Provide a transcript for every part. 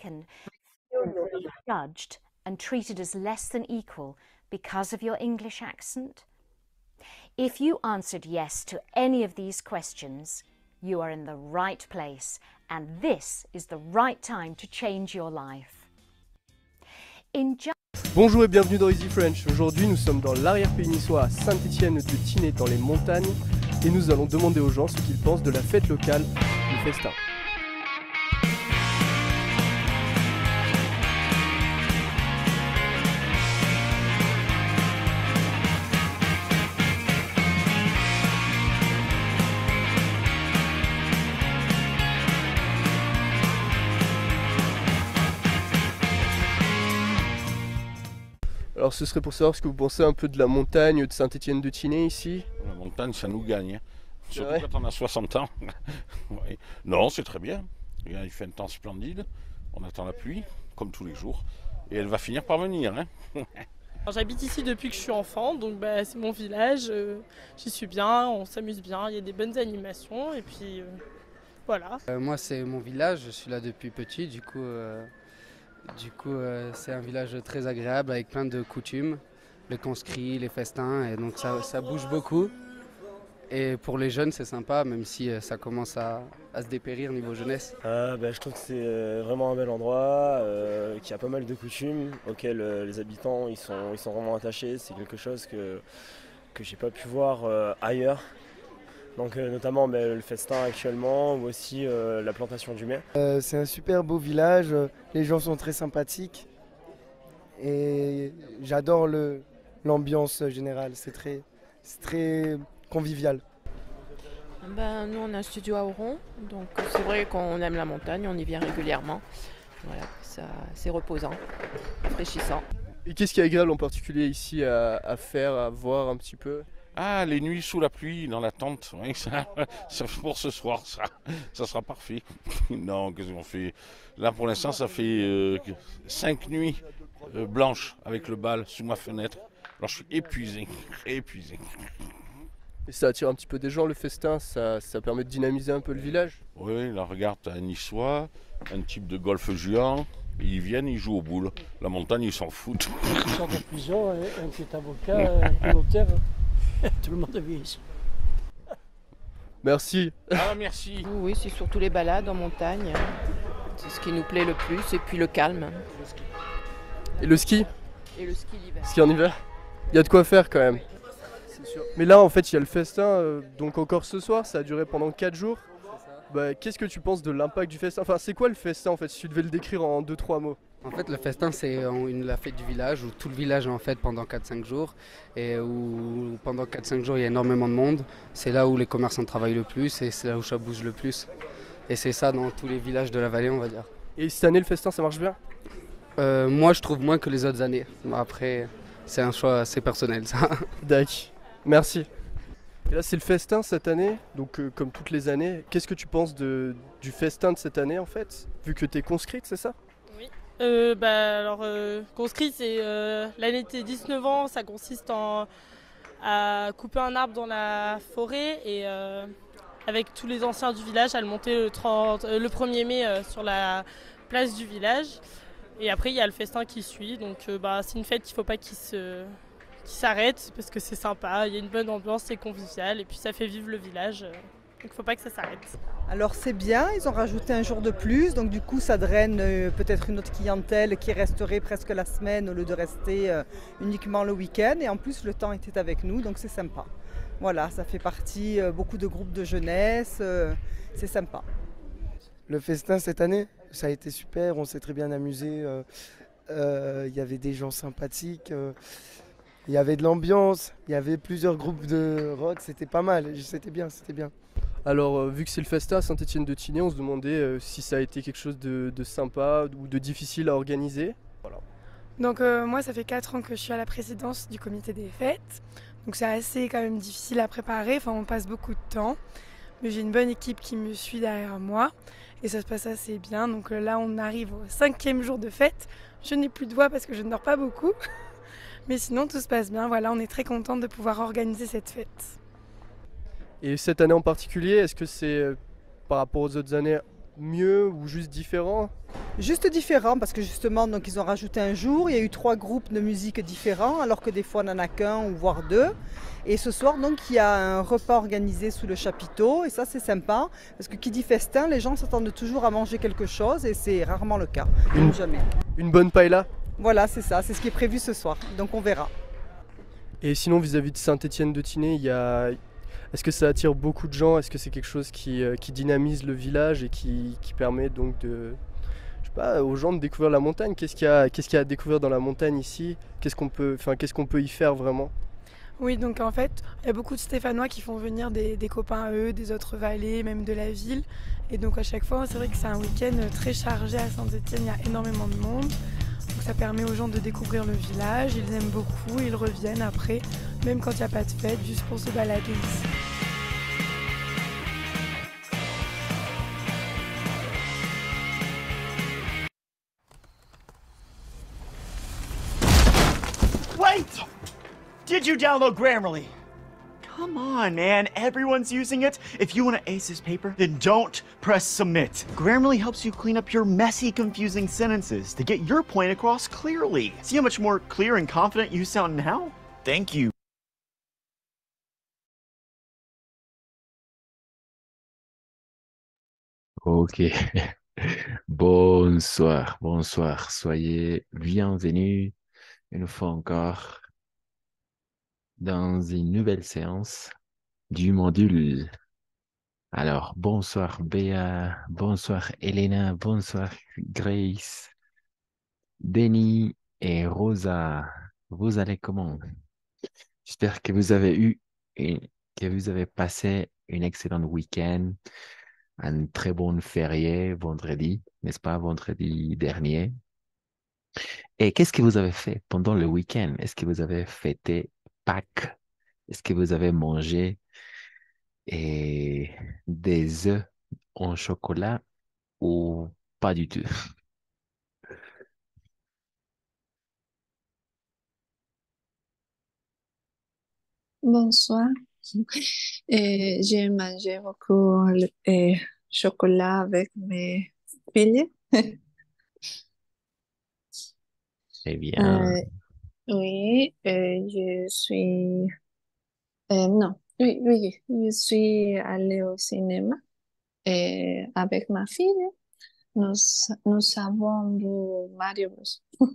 American, feel you're being judged and treated as less than equal because of your English accent? If you answered yes to any of these questions, you are in the right place, and this is the right time to change your life. Bonjour et bienvenue dans Easy French. Aujourd'hui nous sommes dans l'arrière-pays niçois à Saint-Étienne-de-Tinée dans les montagnes et nous allons demander aux gens ce qu'ils pensent de la fête locale du festin. Alors ce serait pour savoir ce que vous pensez un peu de la montagne de Saint-Étienne-de-Tinée ici. La montagne ça nous gagne, hein. Surtout quand on a 60 ans. Oui. Non, c'est très bien. Il fait un temps splendide, on attend la pluie, comme tous les jours, et elle va finir par venir, hein. J'habite ici depuis que je suis enfant, donc c'est mon village, j'y suis bien, on s'amuse bien, il y a des bonnes animations, et puis voilà. Moi c'est mon village, je suis là depuis petit, du coup c'est un village très agréable avec plein de coutumes, les conscrits, les festins, et donc ça bouge beaucoup. Et pour les jeunes c'est sympa, même si ça commence à se dépérir niveau jeunesse. Je trouve que c'est vraiment un bel endroit, qui a pas mal de coutumes auxquelles les habitants ils sont vraiment attachés. C'est quelque chose que j'ai pas pu voir ailleurs. Donc notamment le festin actuellement ou aussi la plantation du mai. C'est un super beau village, les gens sont très sympathiques et j'adore l'ambiance générale, c'est très convivial. Nous on a un studio à Oron, donc c'est vrai qu'on aime la montagne, on y vient régulièrement. Voilà, c'est reposant, rafraîchissant. Et qu'est-ce qui est agréable en particulier ici à faire, à voir un petit peu? Ah, les nuits sous la pluie, dans la tente, oui, ça pour ce soir, ça sera parfait. Non, qu'est-ce qu'on fait? Là, pour l'instant, ça fait 5 nuits blanches avec le bal sous ma fenêtre. Alors, je suis épuisé. Et ça attire un petit peu des gens, le festin, ça permet de dynamiser un peu le village? Oui, là, regarde, t'as un Niçois, un type de golf géant. Ils viennent, ils jouent aux boules. La montagne, ils s'en foutent. Une sorte de prison, un petit avocat, un notaire. Tout le monde vit ici. Merci. Ah, merci. Oui, c'est surtout les balades en montagne. C'est ce qui nous plaît le plus. Et puis le calme. Et le ski? Et le ski l'hiver. Ski en hiver? Il y a de quoi faire quand même. C'est sûr. Mais là en fait il y a le festin, donc encore ce soir, ça a duré pendant 4 jours. Qu'est-ce que tu penses de l'impact du festin? Enfin c'est quoi le festin en fait, si tu devais le décrire en 2-3 mots? En fait le festin c'est la fête du village où tout le village est en fête pendant 4-5 jours et où pendant 4-5 jours il y a énormément de monde. C'est là où les commerçants travaillent le plus et c'est là où ça bouge le plus. Et c'est ça dans tous les villages de la vallée on va dire. Et cette année le festin ça marche bien? Moi je trouve moins que les autres années. Après c'est un choix assez personnel ça. D'accord, merci. Et là c'est le festin cette année, donc comme toutes les années, qu'est-ce que tu penses du festin de cette année en fait? Vu que tu es conscrite, c'est ça? Oui. Conscrit, c'est l'année de tes 19 ans, ça consiste à couper un arbre dans la forêt et avec tous les anciens du village à le monter le 1er mai sur la place du village. Et après il y a le festin qui suit, donc c'est une fête qu'il ne faut pas qu'il s'arrête parce que c'est sympa, il y a une bonne ambiance, c'est convivial et puis ça fait vivre le village, donc il ne faut pas que ça s'arrête. Alors c'est bien, ils ont rajouté un jour de plus, donc du coup ça draine peut-être une autre clientèle qui resterait presque la semaine au lieu de rester uniquement le week-end, et en plus le temps était avec nous, donc c'est sympa. Voilà, ça fait partie beaucoup de groupes de jeunesse, c'est sympa. Le festin cette année, ça a été super, on s'est très bien amusé, il y avait des gens sympathiques. Il y avait de l'ambiance, il y avait plusieurs groupes de rock, c'était pas mal, c'était bien. Alors vu que c'est le festin à Saint-Étienne-de-Tinée, on se demandait si ça a été quelque chose de sympa ou de difficile à organiser. Voilà. Donc moi ça fait 4 ans que je suis à la présidence du comité des fêtes, donc c'est assez quand même difficile à préparer, on passe beaucoup de temps, mais j'ai une bonne équipe qui me suit derrière moi et ça se passe assez bien. Donc là on arrive au 5e jour de fête, je n'ai plus de voix parce que je ne dors pas beaucoup. Mais sinon tout se passe bien, voilà, on est très contents de pouvoir organiser cette fête. Et cette année en particulier, est-ce que c'est par rapport aux autres années mieux ou juste différent? Juste différent parce que justement donc ils ont rajouté un jour, il y a eu 3 groupes de musique différents alors que des fois on n'en a qu'un ou voire 2. Et ce soir donc il y a un repas organisé sous le chapiteau et ça c'est sympa parce que qui dit festin, les gens s'attendent toujours à manger quelque chose et c'est rarement le cas, Une, même jamais. une bonne paella? Voilà c'est ça, c'est ce qui est prévu ce soir, donc on verra. Et sinon, vis-à-vis de Saint-Étienne-de-Tinée, est-ce que ça attire beaucoup de gens? Est-ce que c'est quelque chose qui dynamise le village et qui permet donc je sais pas, aux gens de découvrir la montagne? Qu'est-ce qu'il y a à découvrir dans la montagne ici? Qu'est-ce qu'on peut y faire vraiment? Oui, donc en fait, il y a beaucoup de Stéphanois qui font venir des copains à eux, des autres vallées, même de la ville. Et donc à chaque fois, c'est vrai que c'est un week-end très chargé à Saint-Étienne, il y a énormément de monde. Donc ça permet aux gens de découvrir le village, ils aiment beaucoup, ils reviennent après, même quand il n'y a pas de fête, juste pour se balader ici. Wait! Did you download Grammarly? Come on, man. Everyone's using it. If you want to ace this paper, then don't press submit. Grammarly helps you clean up your messy, confusing sentences to get your point across clearly. See how much more clear and confident you sound now? Thank you. Ok. Bonsoir, bonsoir. Soyez bienvenus une fois encore dans une nouvelle séance du module. Alors, bonsoir Béa, bonsoir Elena, bonsoir Grace, Denis et Rosa. Vous allez comment? J'espère que vous avez que vous avez passé une excellente week-end, un très bon férié vendredi, n'est-ce pas, vendredi dernier. Et qu'est-ce que vous avez fait pendant le week-end? Est-ce que vous avez fêté Pâques? Est-ce que vous avez mangé des œufs en chocolat ou pas du tout? Bonsoir. J'ai mangé beaucoup chocolat avec mes filles. Eh bien, Euh, oui, non, oui, oui, je suis allée au cinéma avec ma fille. Nous, nous avons vu Mario Bros.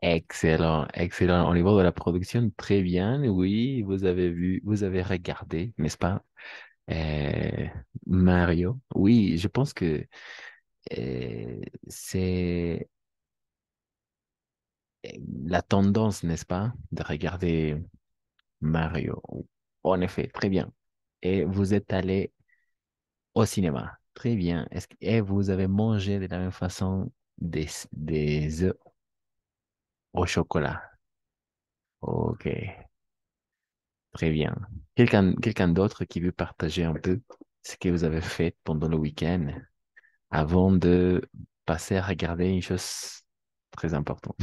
excellent, excellent. Au niveau de la production, très bien. Oui, vous avez regardé, n'est-ce pas? Euh, Mario. Oui, je pense que c'est la tendance, n'est-ce pas, de regarder Mario. En effet, très bien. Et vous êtes allé au cinéma. Très bien. Et vous avez mangé de la même façon des œufs au chocolat. Ok, très bien. Quelqu'un d'autre qui veut partager un peu ce que vous avez fait pendant le week-end avant de passer à regarder une chose très importante.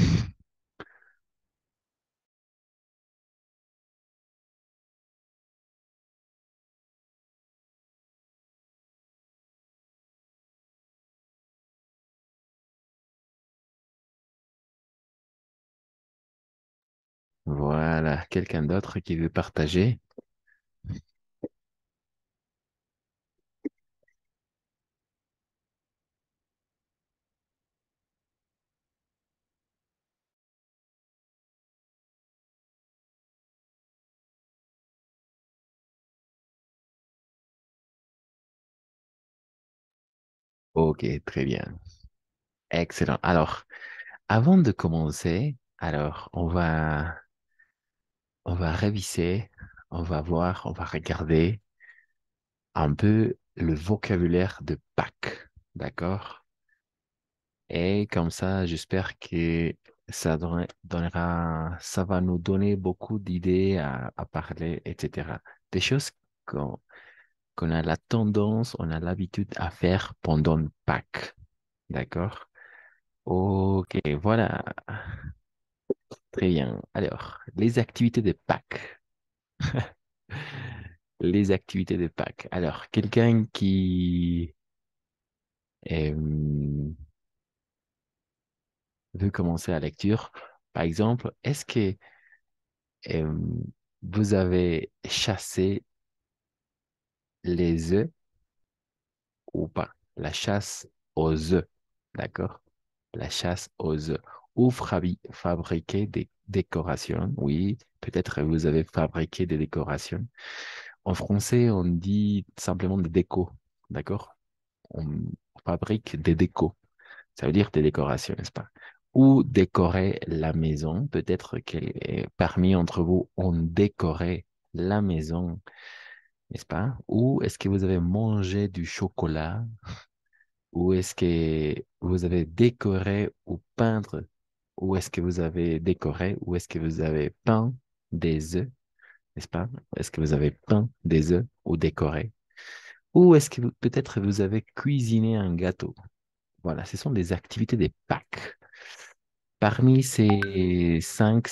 Voilà, quelqu'un d'autre qui veut partager. Ok, très bien. Excellent. Alors, avant de commencer, alors on va réviser, on va voir, on va regarder un peu le vocabulaire de Pâques, d'accord? Et comme ça, j'espère que ça va nous donner beaucoup d'idées à parler, etc. Des choses qu'on qu'on a la tendance, on a l'habitude à faire pendant Pâques, d'accord? Ok, voilà, très bien. Alors, les activités de Pâques. les activités de Pâques. Alors, quelqu'un qui euh, veut commencer la lecture, par exemple, est-ce que euh, vous avez chassé les œufs ou pas? La chasse aux œufs, d'accord? La chasse aux œufs. Ou fabriquer des décorations. Oui, peut-être vous avez fabriqué des décorations. En français, on dit simplement des décos, d'accord? On fabrique des décos. Ça veut dire des décorations, n'est-ce pas? Ou décorer la maison. Peut-être que parmi entre vous ont décoré la maison, n'est-ce pas? Ou est-ce que vous avez mangé du chocolat? Ou est-ce que vous avez décoré ou peindre? Ou est-ce que vous avez décoré? Ou est-ce que vous avez peint des œufs? N'est-ce pas? Est-ce que vous avez peint des œufs ou décoré? Ou est-ce que peut-être vous avez cuisiné un gâteau? Voilà, ce sont des activités des Pâques. Parmi ces cinq,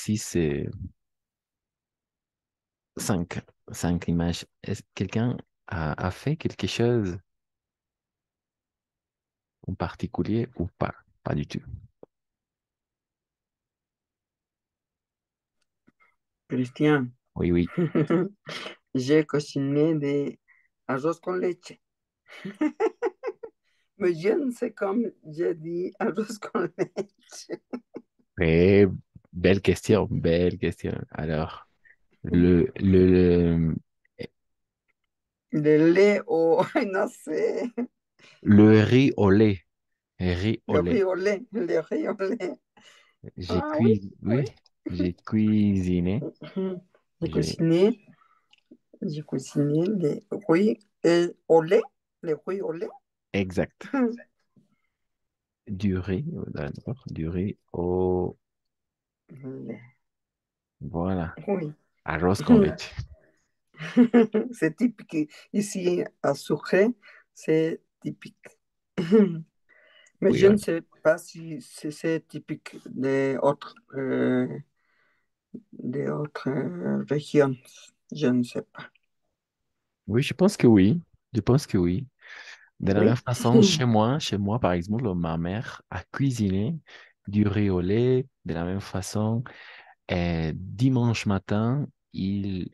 cinq images, est-ce que quelqu'un a fait quelque chose en particulier ou pas? Pas du tout. Cristian, Oui, oui. j'ai cuisiné des arroz con leche. Mais je ne sais comment j'ai dit arroz con leche. Très belle question, belle question. Alors, le, De lait au, no sé, le riz au lait. Riz au le lait. riz au lait, le riz au lait. Ah oui, Oui, oui. j'ai cuisiné. J'ai J'ai cuisiné, j'ai cuisiné les riz et au lait, les riz au lait. exact. Du riz, d'accord, du riz au... Lait. Voilà. Oui. Arroz con leche. C'est typique. Ici, à Sucre, c'est typique. Mais Oui, je ne sais pas si c'est typique des autres régions. Je ne sais pas. oui, je pense que oui. Je pense que oui. De la même Oui. façon, chez moi, par exemple, ma mère a cuisiné du riz au lait. De la même façon, dimanche matin, elle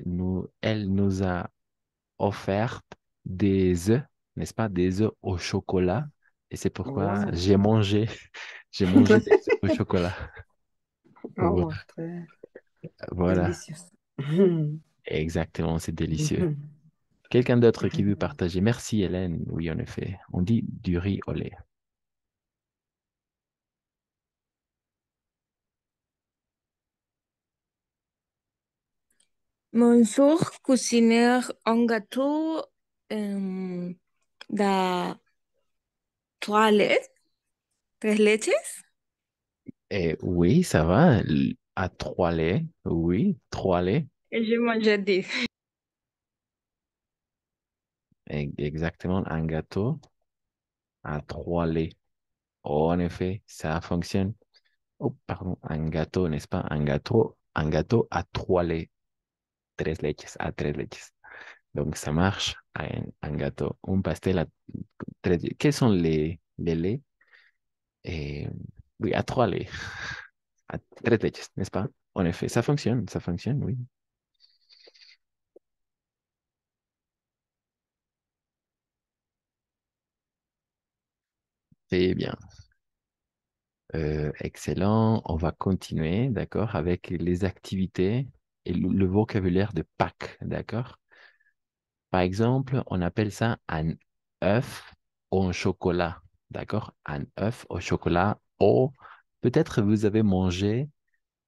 nous a offert des œufs, n'est-ce pas, des œufs au chocolat. Et c'est pourquoi Wow. j'ai mangé des œufs au chocolat. Voilà. Oh, très Voilà. délicieux. Exactement, c'est délicieux. Quelqu'un d'autre qui veut partager? Merci, Hélène. Oui, en effet. On dit du riz au lait. Bonjour, cuisiner un gâteau de trois laits, tres leches. Et oui, ça va. À trois laits. Oui, trois laits. Et je mangeais deux. Exactement, un gâteau à trois laits. Oh, en effet, ça fonctionne. Oh, pardon, un gâteau, n'est-ce pas? Un gâteau à trois laits. Tres leches, à tres leches. Donc, ça marche. Un gâteau. Un pastel à tres. Quels sont les laits? Et, oui, à trois laits. À tres leches, n'est-ce pas? En effet, ça fonctionne, oui. C'est bien. Excellent. On va continuer, d'accord, avec les activités et le vocabulaire de Pâques, d'accord? Par exemple, on appelle ça un œuf au chocolat, d'accord? Un œuf au chocolat ou peut-être vous avez mangé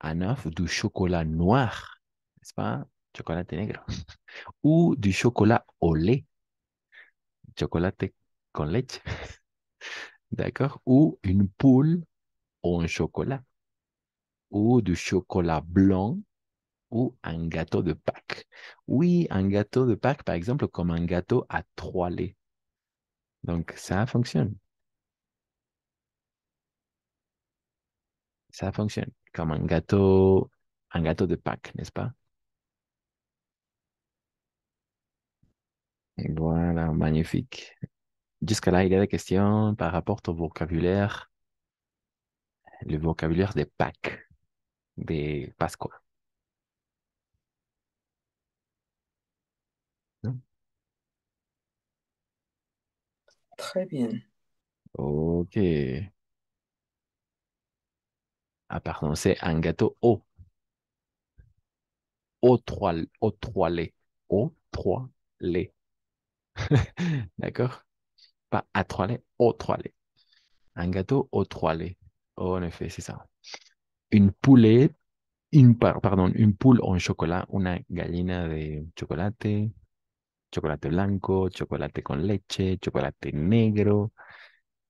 un œuf du chocolat noir, n'est-ce pas? Chocolat negro. Ou du chocolat au lait, chocolat con leche, d'accord? Ou une poule au chocolat, ou du chocolat blanc, ou un gâteau de Pâques. Oui, un gâteau de Pâques, par exemple, comme un gâteau à trois laits. Donc, ça fonctionne. Ça fonctionne comme un gâteau de Pâques, n'est-ce pas? Voilà, magnifique. Jusqu'à là, il y a des questions par rapport au vocabulaire, le vocabulaire des Pâques, des Pasqua. Non. Très bien. Ok. Ah, pardon, c'est un gâteau au trois laits. Au trois laits. D'accord? Pas à trois laits, au trois laits. Un gâteau aux trois laits. Oh, en effet, c'est ça. Une poulette, pardon, une poule en chocolat, una gallina de chocolate, chocolate blanco, chocolate con leche, chocolate negro,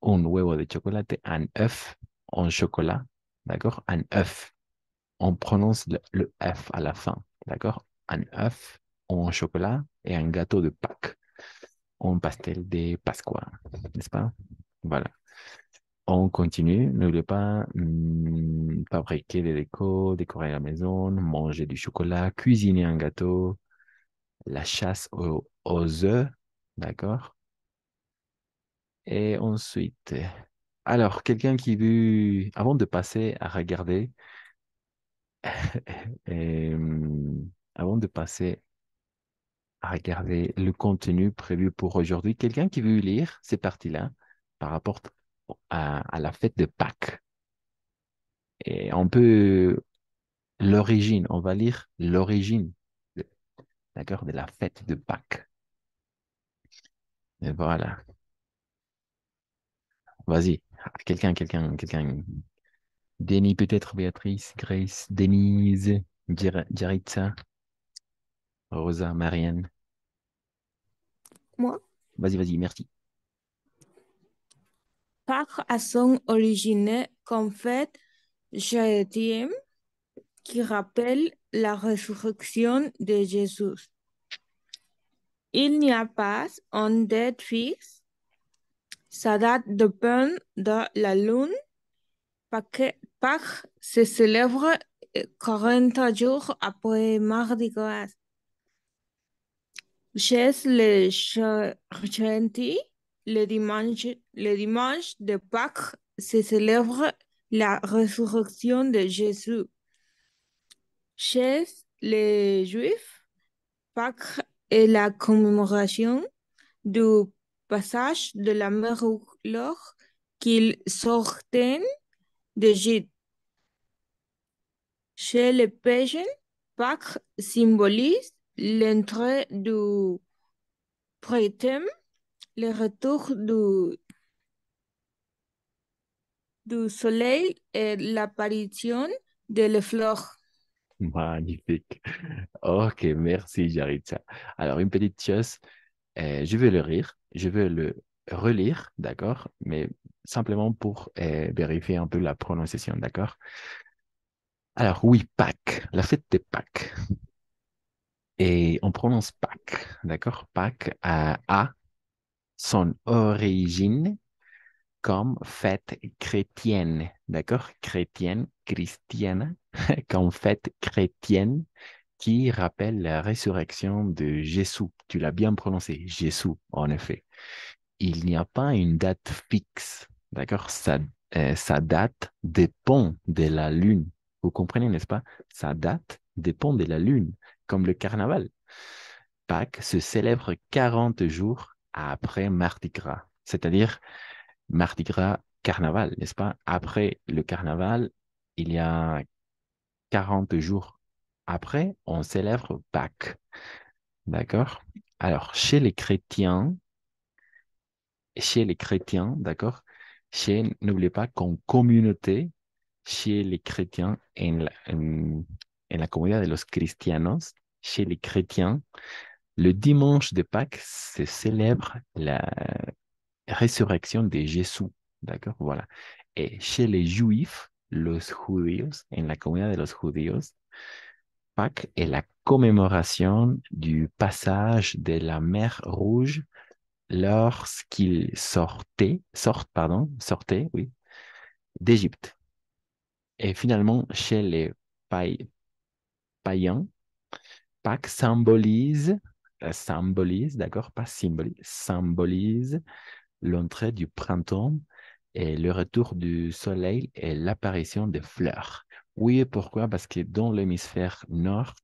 un huevo de chocolate, un œuf en chocolat, d'accord? Un œuf. On prononce le F à la fin, d'accord? Un œuf en chocolat et un gâteau de Pâques, un pastel de Pascua, n'est-ce pas? Voilà. On continue. N'oubliez pas, fabriquer des décos, décorer la maison, manger du chocolat, cuisiner un gâteau, la chasse aux œufs, d'accord? Et ensuite, alors, quelqu'un qui veut, avant de passer à regarder, avant de passer à regarder le contenu prévu pour aujourd'hui, quelqu'un qui veut lire ces parties-là par rapport à la fête de Pâques. Et on peut l'origine, on va lire l'origine, d'accord, de la fête de Pâques. Et voilà. Vas-y. Quelqu'un. Denis peut-être, Béatrice, Grace, Denise, Jaritza, Rosa, Marianne. Moi, Vas-y, merci. Pâques a son origine comme fête chrétienne qui rappelle la résurrection de Jésus. Il n'y a pas une date fixe. Sa date dépend de la lune. Pâques se célèbre 40 jours après Mardi Gras. Chez les chrétiens, le dimanche de Pâques se célèbre la résurrection de Jésus. Chez les Juifs, Pâques est la commémoration du passage de la mer lors qu'ils sortaient d'Égypte. Chez les païens, Pâques symbolise l'entrée du printemps, le retour du soleil et l'apparition des fleurs. Magnifique. Ok, merci, Jaritza. Alors, une petite chose, je vais le rire, je vais le relire, d'accord? Mais simplement pour vérifier un peu la prononciation, d'accord? Alors, oui, Pâques, la fête de Pâques. Et on prononce Pâques, d'accord? Pâques a son origine comme fête chrétienne, d'accord? Chrétienne, christiane, comme fête chrétienne qui rappelle la résurrection de Jésus. Tu l'as bien prononcé, Jésus, en effet. Il n'y a pas une date fixe, d'accord? Sa date dépend de la lune. Vous comprenez, n'est-ce pas? Sa date dépend de la lune, comme le carnaval. Pâques se célèbre 40 jours après Mardi Gras, c'est-à-dire Mardi Gras, carnaval, n'est-ce pas? Après le carnaval, il y a 40 jours après, on célèbre Pâques. D'accord? Alors, chez les chrétiens, d'accord? N'oubliez pas qu'en communauté, chez les chrétiens, en la comunidad de los cristianos, chez les chrétiens, le dimanche de Pâques se célèbre la résurrection de Jésus. D'accord? Voilà. Et chez les juifs, los judíos, en la comunidad de los judíos, Pâques est la commémoration du passage de la mer Rouge lorsqu'ils sortaient, oui, d'Égypte. Et finalement, chez les païens, Pâques symbolise symbolise, d'accord, pas symbolise, symbolise l'entrée du printemps et le retour du soleil et l'apparition des fleurs. Oui, pourquoi? Parce que dans l'hémisphère nord,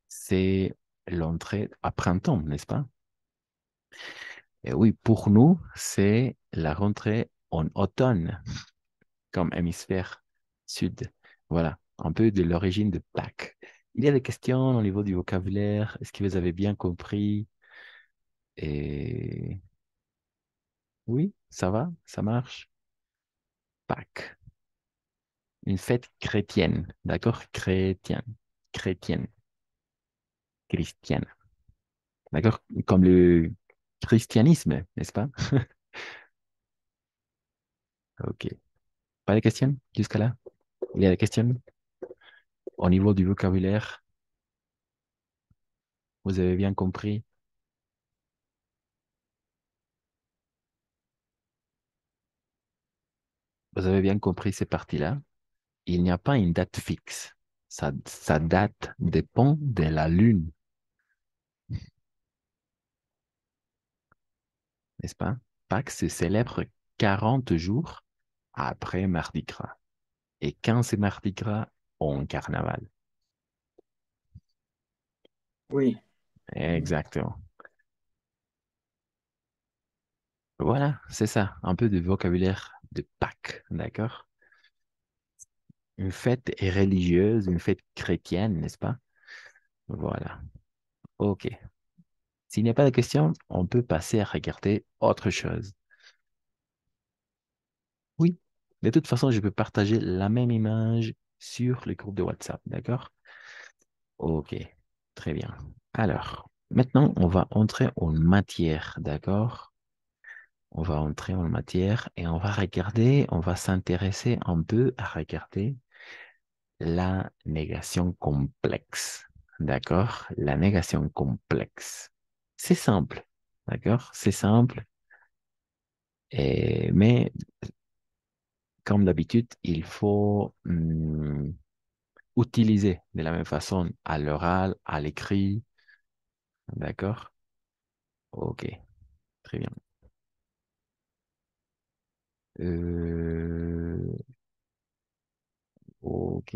c'est l'entrée à printemps, n'est-ce pas? Et oui, pour nous, c'est la rentrée en automne, comme hémisphère sud. Voilà, un peu de l'origine de Pâques. Il y a des questions au niveau du vocabulaire. Est-ce que vous avez bien compris? Et oui, ça va, ça marche. Pâques, une fête chrétienne, d'accord? Chrétienne, chrétienne, christienne, d'accord? Comme le christianisme, n'est-ce pas? Ok. Pas de questions jusqu'à là? Il y a des questions au niveau du vocabulaire? Vous avez bien compris? Vous avez bien compris ces parties-là? Il n'y a pas une date fixe. Sa date dépend de la lune, n'est-ce pas? Pâques se célèbre 40 jours après Mardi Gras. Et quand c'est Mardi Gras, on carnaval. Oui. Exactement. Voilà, c'est ça, un peu de vocabulaire de Pâques, d'accord? Une fête religieuse, une fête chrétienne, n'est-ce pas? Voilà. OK. S'il n'y a pas de questions, on peut passer à regarder autre chose. Oui, de toute façon, je peux partager la même image sur le groupe de WhatsApp, d'accord? OK, très bien. Alors, maintenant, on va entrer en matière, d'accord? On va entrer en matière et on va regarder, on va s'intéresser un peu à regarder la négation complexe, d'accord? La négation complexe. C'est simple, d'accord? C'est simple, mais comme d'habitude, il faut utiliser de la même façon à l'oral, à l'écrit, d'accord? Ok, très bien. Euh, ok.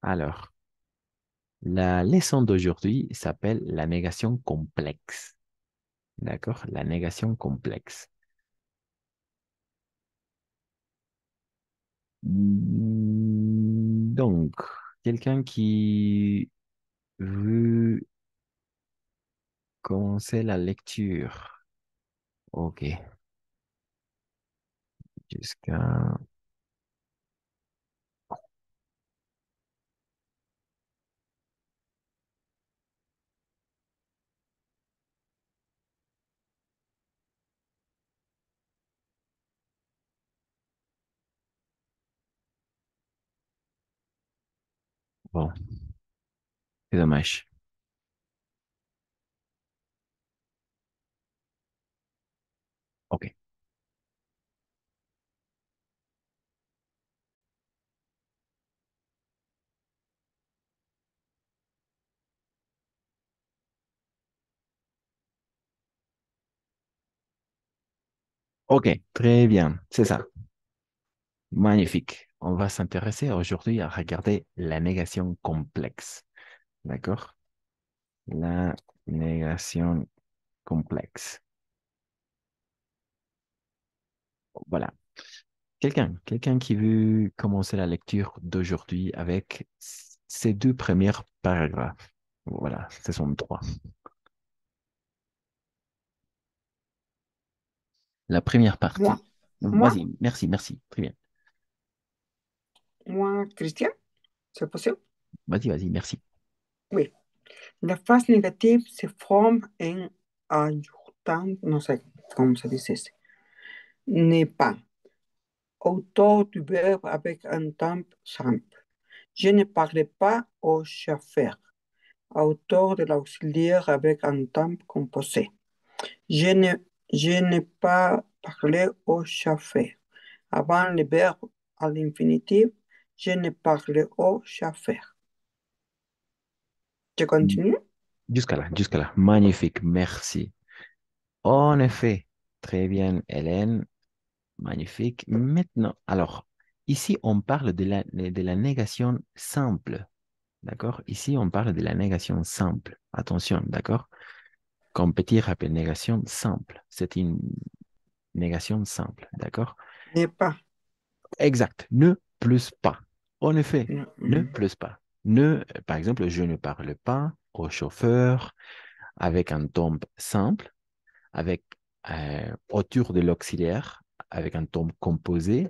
Alors, la leçon d'aujourd'hui s'appelle la négation complexe, d'accord? La négation complexe. Donc, quelqu'un qui veut commencer la lecture. Ok. Jusqu'à... Bon, c'est dommage. Ok. Ok, très bien. C'est ça. Magnifique. On va s'intéresser aujourd'hui à regarder la négation complexe. D'accord? La négation complexe. Voilà. Quelqu'un qui veut commencer la lecture d'aujourd'hui avec ces deux premiers paragraphes. Voilà, ce sont trois. La première partie. Moi, moi, Vas-y, merci, merci. Très bien. moi, Christian, c'est possible? Vas-y, vas-y, merci. Oui. La phase négative se forme en ajoutant, no sé cómo se dice ese, n'est pas. Auteur du verbe avec un temps simple. Je ne parlais pas au chauffeur. Auteur de l'auxiliaire avec un temps composé. Je ne, je n'ai pas parlé au chauffeur. Avant le verbe à l'infinitif, je ne parlais au chauffeur. Je continue? Jusqu'à là, jusqu'à là. Magnifique, merci. En effet, très bien, Hélène. Magnifique. Maintenant, alors, ici, on parle de la négation simple. D'accord? Ici, on parle de la négation simple. Attention, d'accord? Comme petit rappel, négation simple. C'est une négation simple. D'accord? N'est pas. Exact. Ne plus pas. En effet, ne Mm. plus pas. Ne, par exemple, je ne parle pas au chauffeur avec un ton simple, avec autour de l'auxiliaire, avec un ton composé.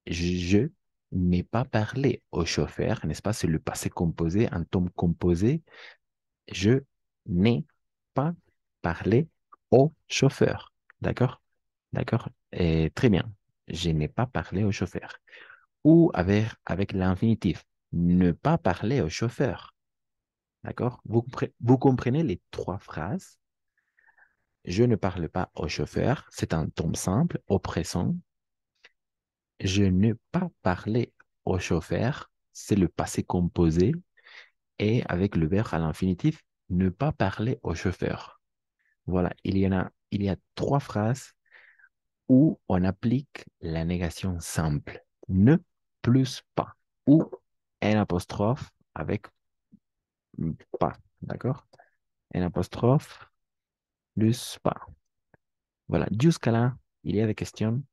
Je n'ai pas parlé au chauffeur, n'est-ce pas? C'est le passé composé, un ton composé. Je n'ai pas parlé au chauffeur. D'accord? D'accord? Et très bien. Je n'ai pas parlé au chauffeur. Ou avec l'infinitif. Ne pas parler au chauffeur. D'accord? Vous comprenez les trois phrases. Je ne parle pas au chauffeur. C'est un ton simple, au présent. Je n'ai pas parlé au chauffeur. C'est le passé composé. Et avec le verbe à l'infinitif, ne pas parler au chauffeur. Voilà, il y a trois phrases où on applique la négation simple. Ne plus pas. Ou un apostrophe avec pas. D'accord? Un apostrophe plus pas. Voilà, jusqu'à là, il y a des questions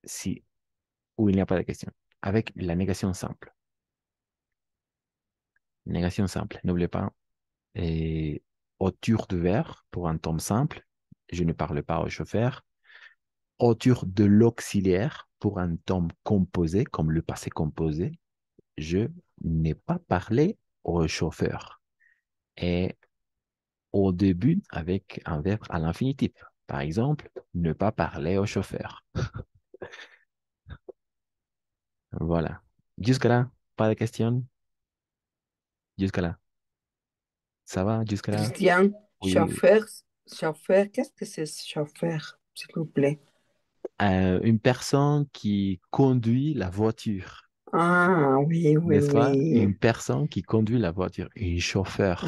si, ou il n'y a pas de questions. Avec la négation simple. Négation simple, n'oubliez pas. Et autour du verbe, pour un temps simple, je ne parle pas au chauffeur. Autour de l'auxiliaire, pour un temps composé, comme le passé composé, je n'ai pas parlé au chauffeur. Et au début, avec un verbe à l'infinitif. Par exemple, ne pas parler au chauffeur. Voilà. Jusque-là, pas de questions? Jusque-là. Ça va jusque-là? Christian, Oui. chauffeur, qu'est-ce que c'est chauffeur, s'il vous plaît? Une personne qui conduit la voiture. Ah, oui, oui, N'est-ce pas? oui. Une personne qui conduit la voiture. Un chauffeur.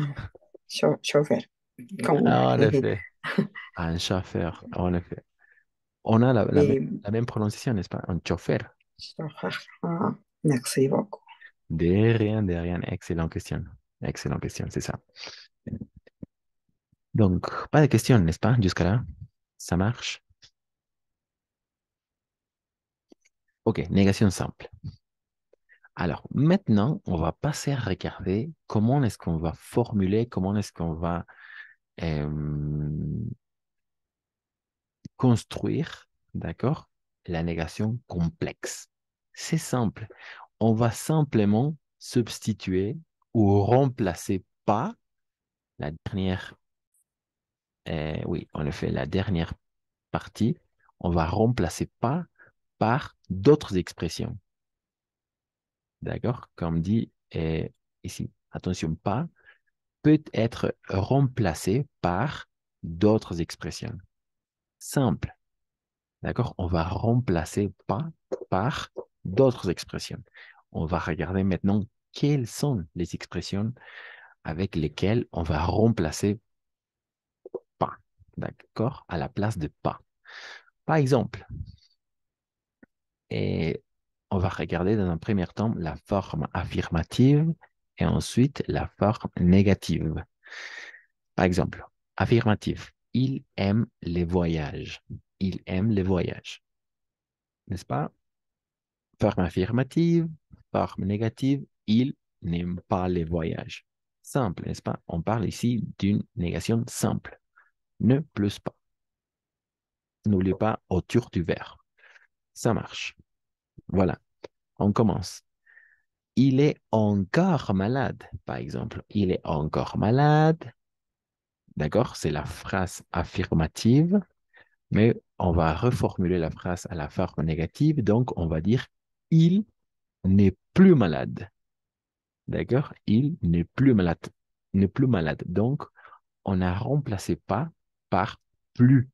Chauffeur. En effet. Un chauffeur, en effet. On a Et la même prononciation, n'est-ce pas? Un chauffeur. chauffeur. Ah, merci beaucoup. De rien, de rien. Excellente question. Excellente question, c'est ça. Donc, pas de questions, n'est-ce pas? Jusqu'à là, ça marche. OK, négation simple. Alors, maintenant, on va passer à regarder comment est-ce qu'on va formuler, comment est-ce qu'on va construire, d'accord, la négation complexe. C'est simple. On va simplement substituer ou remplacer pas la dernière, oui, en effet, la dernière partie, on va remplacer pas par d'autres expressions. D'accord? Comme dit ici, attention, pas peut être remplacé par d'autres expressions. Simple. D'accord? On va remplacer pas par d'autres expressions. On va regarder maintenant quelles sont les expressions avec lesquelles on va remplacer pas. D'accord? À la place de pas. Par exemple, et on va regarder dans un premier temps la forme affirmative et ensuite la forme négative. Par exemple, affirmatif. Il aime les voyages. Il aime les voyages. N'est-ce pas? Forme affirmative, forme négative. Il n'aime pas les voyages. Simple, n'est-ce pas? On parle ici d'une négation simple. Ne plus pas. N'oubliez pas autour du verbe. Ça marche. Voilà. On commence. Il est encore malade, par exemple. Il est encore malade. D'accord? C'est la phrase affirmative, mais on va reformuler la phrase à la forme négative. Donc, on va dire il n'est plus malade. D'accord? Il n'est plus malade. N'est plus malade. Donc, on a remplacé pas par plus.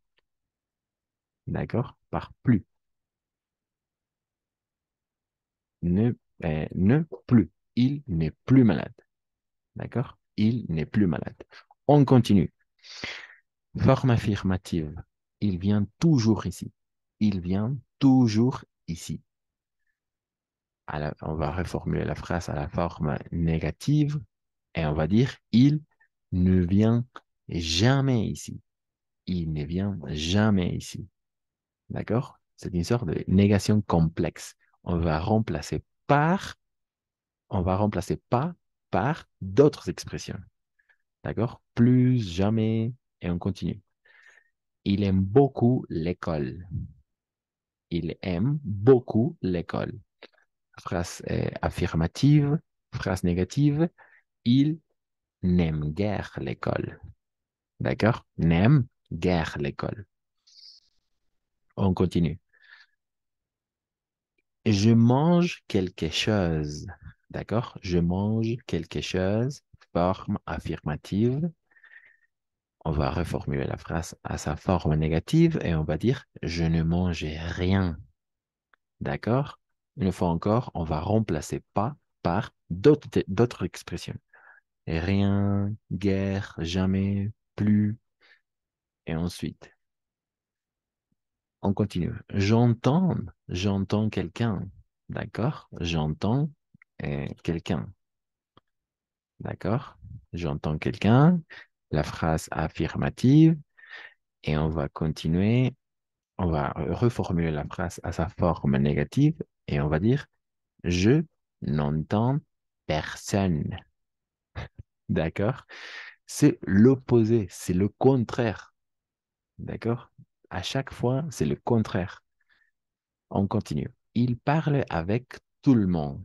D'accord? Par plus. Ne plus. Il n'est plus malade. D'accord? Il n'est plus malade. On continue. Forme affirmative. Il vient toujours ici. Il vient toujours ici. On va reformuler la phrase à la forme négative et on va dire il ne vient jamais ici. Il ne vient jamais ici. D'accord? C'est une sorte de négation complexe. On va remplacer pas par d'autres expressions. D'accord? Plus, jamais, et on continue. Il aime beaucoup l'école. Il aime beaucoup l'école. Phrase affirmative, phrase négative. Il n'aime guère l'école. D'accord? N'aime guère l'école. On continue. Je mange quelque chose. D'accord? Je mange quelque chose. Forme affirmative. On va reformuler la phrase à sa forme négative et on va dire je ne mange rien. D'accord? Une fois encore, on va remplacer pas par d'autres expressions. Rien, guère, jamais, plus. Et ensuite, on continue. J'entends quelqu'un. D'accord? J'entends quelqu'un. D'accord? J'entends quelqu'un. La phrase affirmative. Et on va continuer. On va reformuler la phrase à sa forme négative. Et on va dire je n'entends personne. D'accord? C'est l'opposé, c'est le contraire. D'accord? À chaque fois, c'est le contraire. On continue. Il parle avec tout le monde.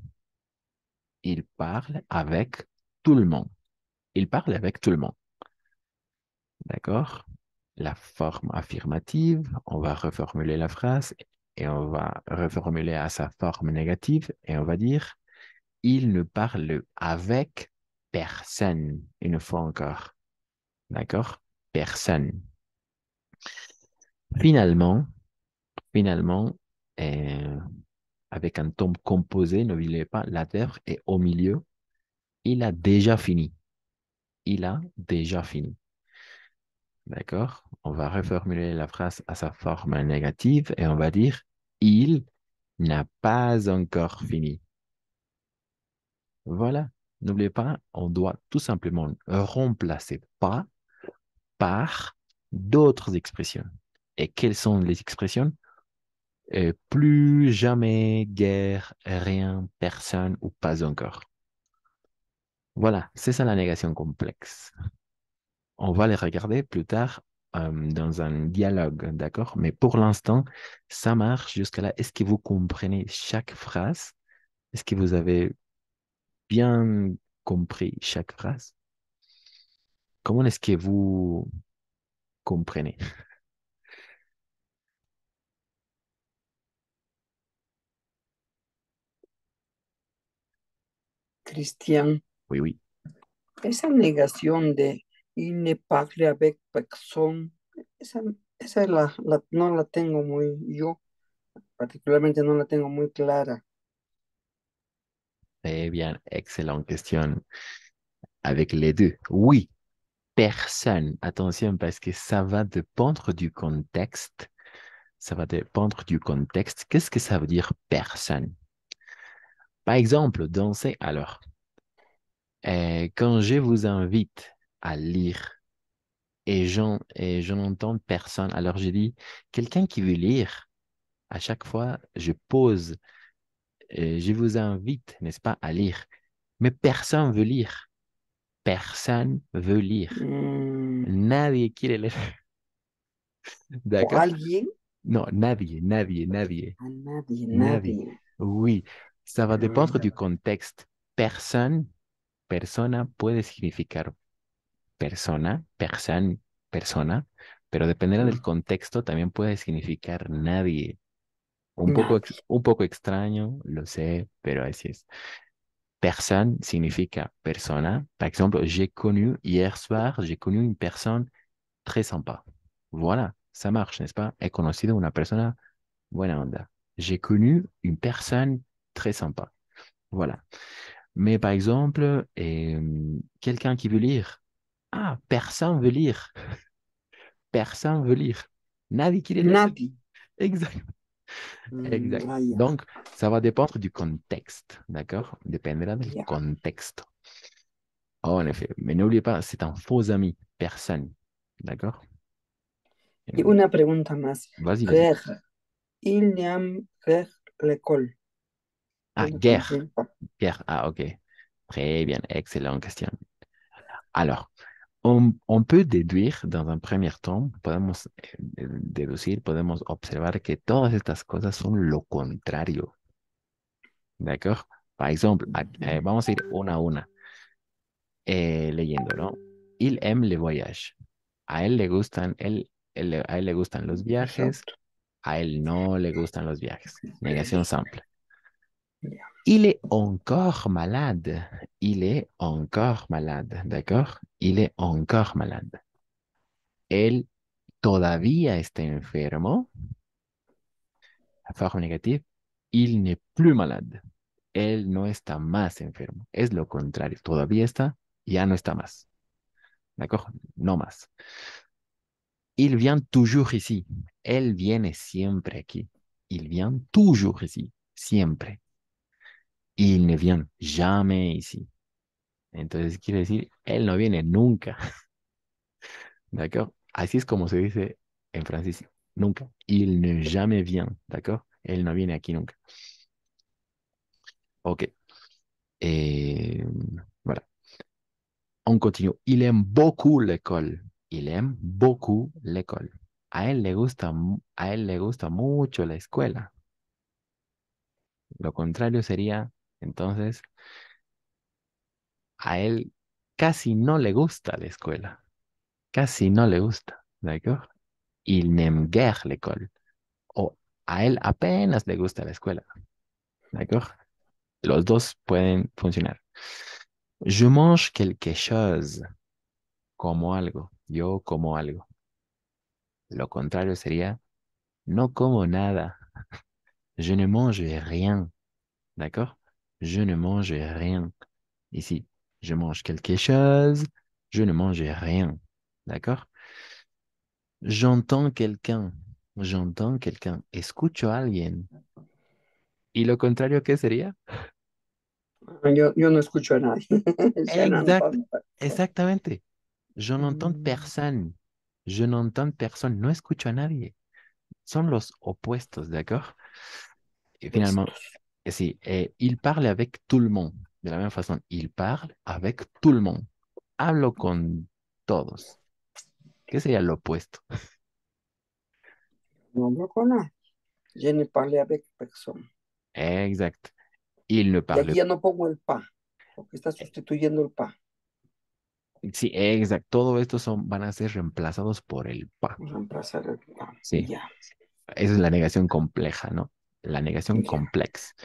Il parle avec tout le monde. Il parle avec tout le monde. D'accord? La forme affirmative, on va reformuler la phrase et on va reformuler à sa forme négative et on va dire il ne parle avec personne. Une fois encore. D'accord? Personne. Finalement, euh, avec un ton composé, n'oubliez pas, l'adverbe est au milieu. Il a déjà fini. Il a déjà fini. D'accord? On va reformuler la phrase à sa forme négative et on va dire il n'a pas encore fini. Voilà. N'oubliez pas, on doit tout simplement remplacer pas par d'autres expressions. Et quelles sont les expressions? Plus, jamais, guère, rien, personne ou pas encore. Voilà, c'est ça la négation complexe. On va les regarder plus tard dans un dialogue, d'accord? Mais pour l'instant, ça marche jusqu'à là. Est-ce que vous comprenez chaque phrase? Est-ce que vous avez bien compris chaque phrase? Comment est-ce que vous comprenez? Cristian, Oui, oui. esa negación de il ne parle avec personne, esa no la tengo yo particularmente no la tengo muy clara. Eh bien, excellente question. Avec les deux. Oui, personne. Attention, parce que ça va dépendre du contexte. Ça va dépendre du contexte. Qu'est-ce que ça veut dire personne? Par exemple, danser. Alors, quand je vous invite à lire et je n'entends personne, alors je dis quelqu'un qui veut lire. À chaque fois, je pose, je vous invite, n'est-ce pas, à lire. Mais personne veut lire. Personne veut lire. Nadie quiere leer. ¿O D'accord? alguien? No, nadie, nadie, nadie. Nadie, Nadie. nadie. Oui, ça va dépendre du contexte. Personne, persona puede significar persona, person, persona, pero dependiendo del contexto también puede significar nadie. Nadie. Un poco extraño, lo sé, pero así es. Personne significa persona. Par exemple, hier soir, j'ai connu une personne très sympa. Voilà, ça marche, n'est-ce pas? He conocido una persona buena onda. J'ai connu une personne très sympa. Voilà. Mais par exemple, quelqu'un qui veut lire. Ah, personne veut lire. Personne veut lire. Nadie quiere leer. Nadie. Exact. Exact. Ah, ya. Donc, ça va dépendre du contexte, d'accord? Dépendra del Ya. contexto. Oh, en effet. Mais n'oubliez pas, c'est un faux ami. Personne. D'accord? Y una pregunta más. Vas-y, vas-y. Guerre. Il n'y a guerre l'école. Ah, Je ne guerre. comprends pas. Guerre. Ah, ok. Très bien. Excellente question. Alors, on peut déduire dans un premier temps, podemos deducir, podemos observar que todas estas cosas son lo contrario. ¿D'accord? Par exemple, vamos a ir una a una, leyendo, ¿no? Il aime les voyages. A él le gustan, a él le gustan los viajes, a él no le gustan los viajes. Negación simple. Il est encore malade. Il est encore malade. ¿D'accord? Il est encore malade. Él todavía está enfermo. Forma negativa. Il n'est plus malade. Él no está más enfermo. Es lo contrario. Todavía está, ya no está más. ¿D'accord? No más. Il vient toujours ici. Él viene siempre aquí. Il vient toujours ici. Siempre. Il ne vient jamais ici. Entonces quiere decir, él no viene nunca. ¿D'accord? Así es como se dice en francés. Nunca. Il ne jamais vient. ¿D'accord? Él no viene aquí nunca. Ok. Voilà. On continue. Il aime beaucoup l'école. Il aime beaucoup l'école. A él le gusta mucho la escuela. Lo contrario sería, entonces, a él casi no le gusta la escuela. Casi no le gusta. ¿D'accord? Il n'aime guère l'école. O a él apenas le gusta la escuela. ¿D'accord? Los dos pueden funcionar. Je mange quelque chose. Como algo. Yo como algo. Lo contrario sería, no como nada. Je ne mange rien. D'accord? Je ne mange rien. Ici, je mange quelque chose. Je ne mange rien. D'accord? J'entends quelqu'un. J'entends quelqu'un. Escucho a alguien. ¿Y lo contrario qué sería? Yo no escucho a nadie. Exactamente. Je n'entends personne. Je n'entends personne. No escucho a nadie. Son los opuestos, ¿d'accord? Et finalement, sí, il parle avec tout le monde. De la même façon, il parle avec tout le monde. Hablo con todos. ¿Qué sería lo opuesto? No hablo con nadie. Je ne parle avec personne. Exacto. Il ne Y parle aquí ya no pongo el pa, porque está sustituyendo el pa. Sí, exacto. Todo esto van a ser reemplazados por el pa. Reemplazar el pa. Sí. Ya. Esa es la negación compleja, ¿no? La negación complexa.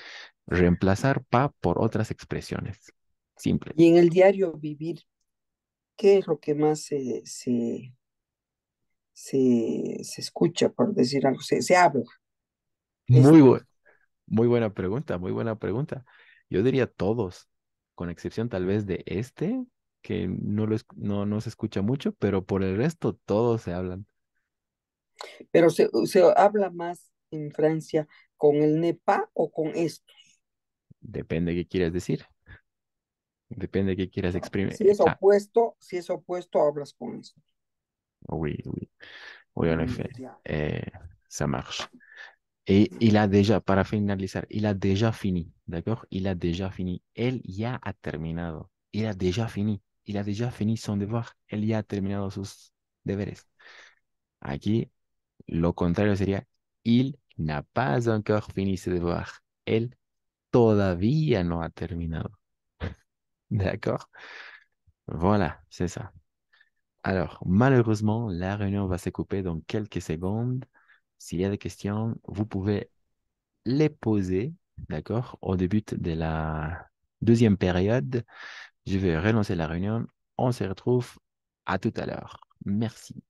Reemplazar pa por otras expresiones. Simple. Y en el diario vivir, ¿qué es lo que más se escucha, por decir algo? Se habla. Muy buena pregunta, muy buena pregunta. Yo diría todos, con excepción tal vez de este, que no se escucha mucho, pero por el resto todos se hablan. Pero se habla más en Francia con el nepa o con esto. Depende de qué quieras decir. Depende de qué quieras exprimir. Si es opuesto, hablas con esto. Oui, oui. Oui, en effet. Ça marche. Et il a déjà, para finalizar, il a déjà fini, d'accord? Il a déjà fini. Él ya ha terminado. Il a déjà fini. Il a déjà fini son devoir. Él ya ha terminado sus deberes. Aquí, lo contrario sería, il n'a pas encore fini ses devoirs. Él todavía no ha terminado. D'accord? Voilà, c'est ça. Alors, malheureusement, la réunion va se couper dans quelques secondes. S'il y a des questions, vous pouvez les poser, d'accord, au début de la deuxième période. Je vais relancer la réunion. On se retrouve à tout à l'heure. Merci.